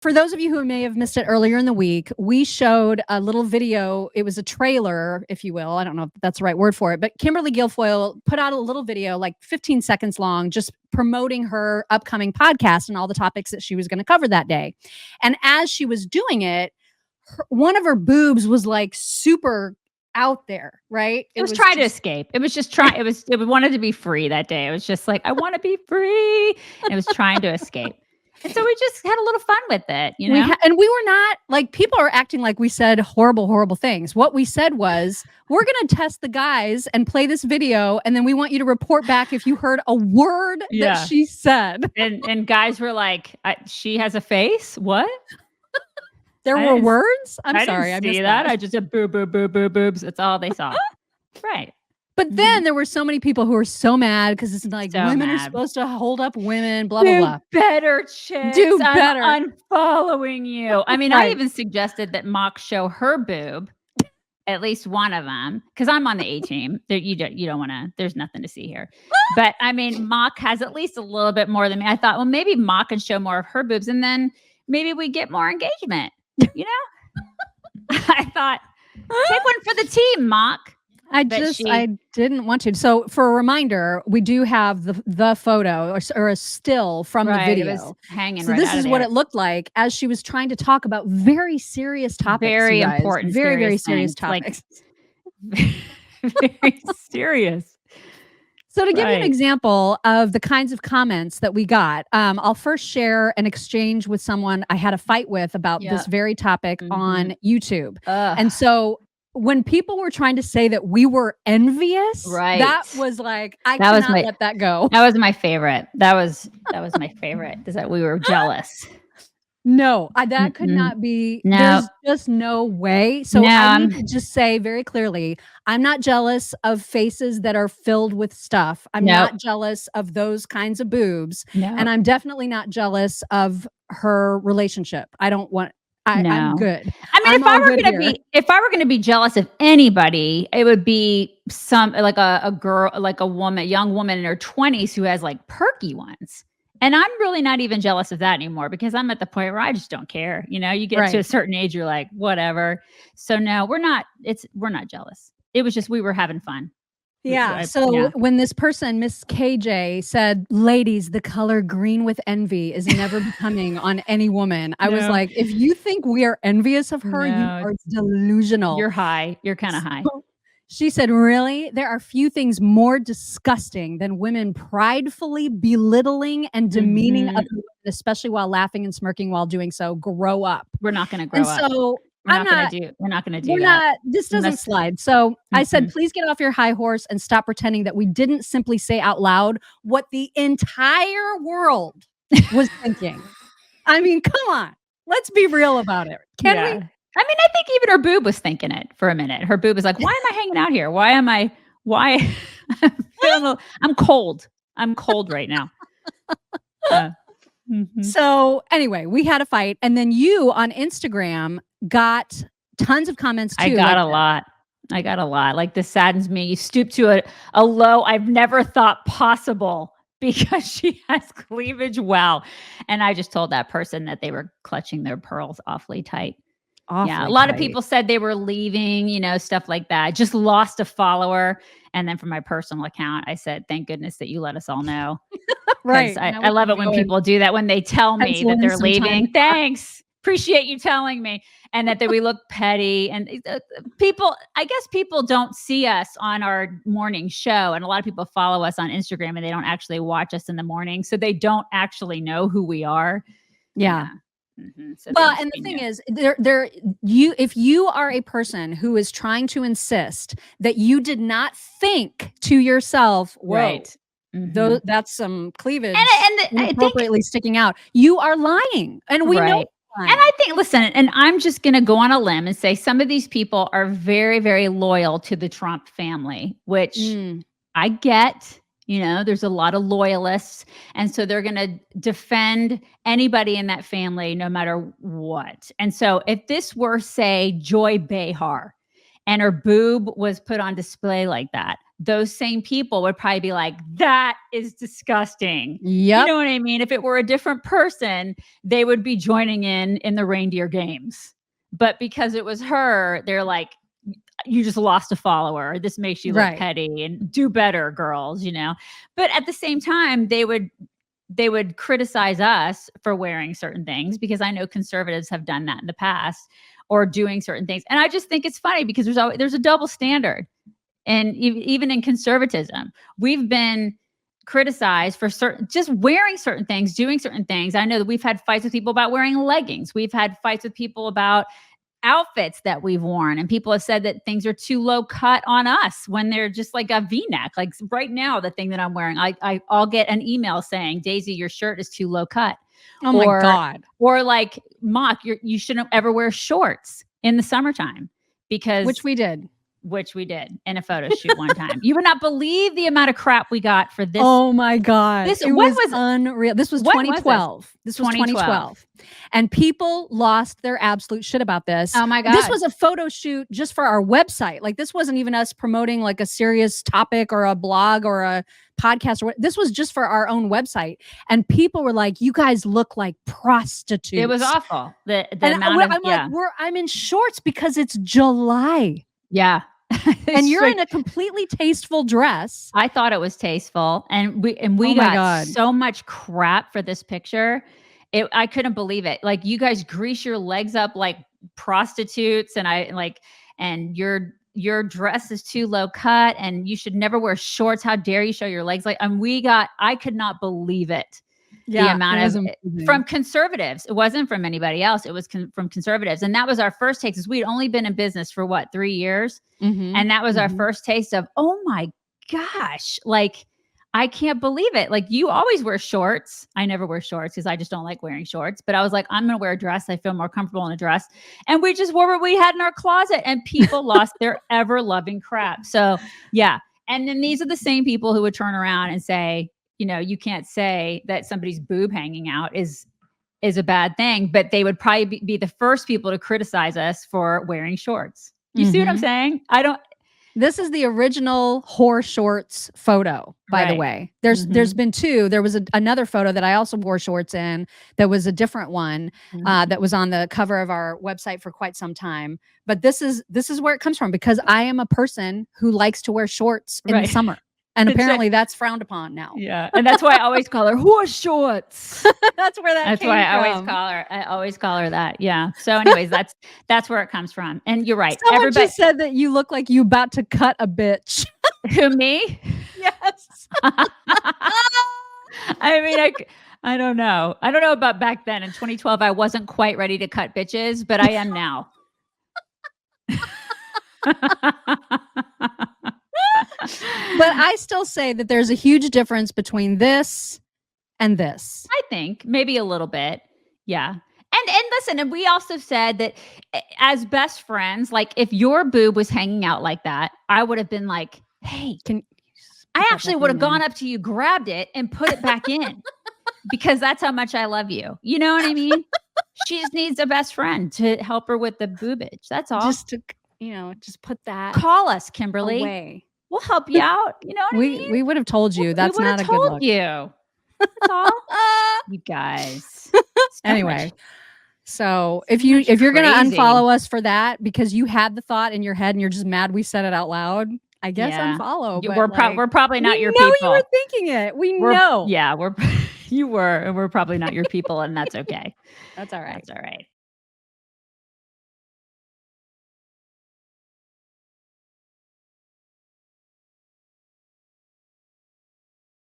For those of you who may have missed it earlier in the week, we showed a little video. It was a trailer, if you will. I don't know if that's the right word for it, but Kimberly Guilfoyle put out a little video, like 15 seconds long, just promoting her upcoming podcast and all the topics that she was going to cover that day. And as she was doing it, one of her boobs was like super out there, right? It was trying to escape. It was just trying. It wanted to be free that day. It was just like, I want to be free. And it was trying to escape. And so we just had a little fun with it, you know? And we were not like, people are acting like we said horrible, horrible things. What we said was, we're going to test the guys and play this video. And then we want you to report back if you heard a word that she said. And guys were like, she has a face? What? There were words? I'm sorry. I didn't see that. I just said boob, boob, boob, boob, boobs. That's all they saw. Right. But then there were so many people who were so mad because it's like women are supposed to hold up women, blah, blah, blah. Do better, chicks. Do better. I'm unfollowing you. I mean, I even suggested that Mock show her boob, at least one of them, because I'm on the A team. You don't want to, there's nothing to see here. But I mean, Mock has at least a little bit more than me. I thought, well, maybe Mock can show more of her boobs and then maybe we get more engagement, you know? I thought, take one for the team, Mock. I didn't want to. So for a reminder, we do have the photo or a still from the video. It was hanging so this is what it looked like as she was trying to talk about very serious topics. Very important. Very serious topics. Like, very serious. So to give you an example of the kinds of comments that we got, I'll first share an exchange with someone I had a fight with about this very topic on YouTube. And so when people were trying to say that we were envious, that was like, I cannot let that go. That was my favorite. That was my favorite, is that we were jealous. No, that could not be. No. There's just no way. So I need to just say very clearly, I'm not jealous of faces that are filled with stuff. I'm not jealous of those kinds of boobs. And I'm definitely not jealous of her relationship. I don't want... I'm good. I mean, if I were gonna be jealous of anybody, it would be like a girl, like a young woman in her 20s who has like perky ones. And I'm really not even jealous of that anymore because I'm at the point where I just don't care. You know, you get to a certain age, you're like, whatever. So no, we're not jealous. It was just, we were having fun. Yeah. So when this person, Miss KJ, said, ladies, the color green with envy is never becoming on any woman. I was like, if you think we are envious of her, you are delusional. You're high. You're kind of high. She said, really? There are few things more disgusting than women pridefully belittling and demeaning other women, especially while laughing and smirking while doing so. Grow up. We're not going to grow up. So we're not going to do that. This doesn't slide. So I said, please get off your high horse and stop pretending that we didn't simply say out loud what the entire world was thinking. I mean, come on. Let's be real about it. Can we? I mean, I think even her boob was thinking it for a minute. Her boob was like, why am I hanging out here? I'm cold. I'm cold right now. So anyway, we had a fight. And then you on Instagram got tons of comments too. I got a lot. Like, this saddens me. You stooped to a low I've never thought possible because she has cleavage. Wow. And I just told that person that they were clutching their pearls awfully tight. A lot of people said they were leaving, you know, stuff like that. Just lost a follower. And then from my personal account, I said, thank goodness that you let us all know. Right. I love it when people do that, when they tell me that they're leaving. Thanks. Appreciate you telling me. And that we look petty. And I guess people don't see us on our morning show. And a lot of people follow us on Instagram and they don't actually watch us in the morning. So they don't actually know who we are. Yeah. So well, and the thing is, if you are a person who is trying to insist that you did not think to yourself, that's some cleavage and appropriately sticking out, you are lying, and we know. And I think, listen, and I'm just going to go on a limb and say some of these people are very, very loyal to the Trump family, which I get. You know, there's a lot of loyalists. And so they're going to defend anybody in that family, no matter what. And so if this were, say, Joy Behar, and her boob was put on display like that, those same people would probably be like, that is disgusting. You Yep. know what I mean? If it were a different person, they would be joining in the reindeer games. But because it was her, they're like, you just lost a follower. This makes you look Right. petty, and do better, girls, you know? But at the same time, they would criticize us for wearing certain things, because I know conservatives have done that in the past, or doing certain things. And I just think it's funny because there's a double standard. And even in conservatism, we've been criticized for just wearing certain things, doing certain things. I know that we've had fights with people about wearing leggings. We've had fights with people about outfits that we've worn, and people have said that things are too low cut on us when they're just like a V-neck. Like right now, the thing that I'm wearing, I'll get an email saying, Daisy, your shirt is too low cut. Oh my God. Or like, Mock, you shouldn't ever wear shorts in the summertime, because Which we did in a photo shoot one time. You would not believe the amount of crap we got for this. Oh my God. This It was unreal. This was 2012. This was 2012. And people lost their absolute shit about this. Oh my God. This was a photo shoot just for our website. Like, this wasn't even us promoting like a serious topic or a blog or a podcast or what. This was just for our own website. And people were like, you guys look like prostitutes. It was awful. I'm in shorts because it's July. Yeah. And you're in a completely tasteful dress. I thought it was tasteful, and we got so much crap for this picture. I couldn't believe it. Like, you guys grease your legs up like prostitutes, and your dress is too low cut, and you should never wear shorts. How dare you show your legs? Like, I could not believe it. Yeah, the amount of from conservatives. It wasn't from anybody else. It was from conservatives. And that was our first taste. We'd only been in business for 3 years. Mm-hmm. And that was our first taste of, oh my gosh, like, I can't believe it. Like, you always wear shorts. I never wear shorts because I just don't like wearing shorts. But I was like, I'm going to wear a dress. I feel more comfortable in a dress. And we just wore what we had in our closet, and people lost their ever loving crap. So yeah. And then these are the same people who would turn around and say, you know, you can't say that somebody's boob hanging out is a bad thing, but they would probably be the first people to criticize us for wearing shorts. You see what I'm saying? This is the original whore shorts photo, by the way. There's been two. There was another photo that I also wore shorts in that was a different one that was on the cover of our website for quite some time. But this is where it comes from, because I am a person who likes to wear shorts in the summer. And apparently that's frowned upon now. Yeah. And that's why I always call her horse shorts. That's where that That's came why from. I always call her that. Yeah. So anyways, that's where it comes from. And you're right. Someone just said that you look like you about to cut a bitch. Who, me? Yes. I mean, I don't know. I don't know about back then. In 2012, I wasn't quite ready to cut bitches, but I am now. But I still say that there's a huge difference between this and this. I think maybe a little bit. Yeah. And listen, and we also said that as best friends, like, if your boob was hanging out like that, I would have been like, hey, I actually would have gone up to you, grabbed it, and put it back in, because that's how much I love you. You know what I mean? She just needs a best friend to help her with the boobage. That's all. Just to, just put that. Call us, Kimberly. Away. We'll help you out. You know what I mean? We would have told you. That's not a good look. You. That's all. You guys. Anyway. So if you're going to unfollow us for that because you had the thought in your head and you're just mad we said it out loud, I guess unfollow. We're probably not your people. You were thinking it. We know. Yeah, you were, and we're probably not your people, and that's okay. That's all right. That's all right.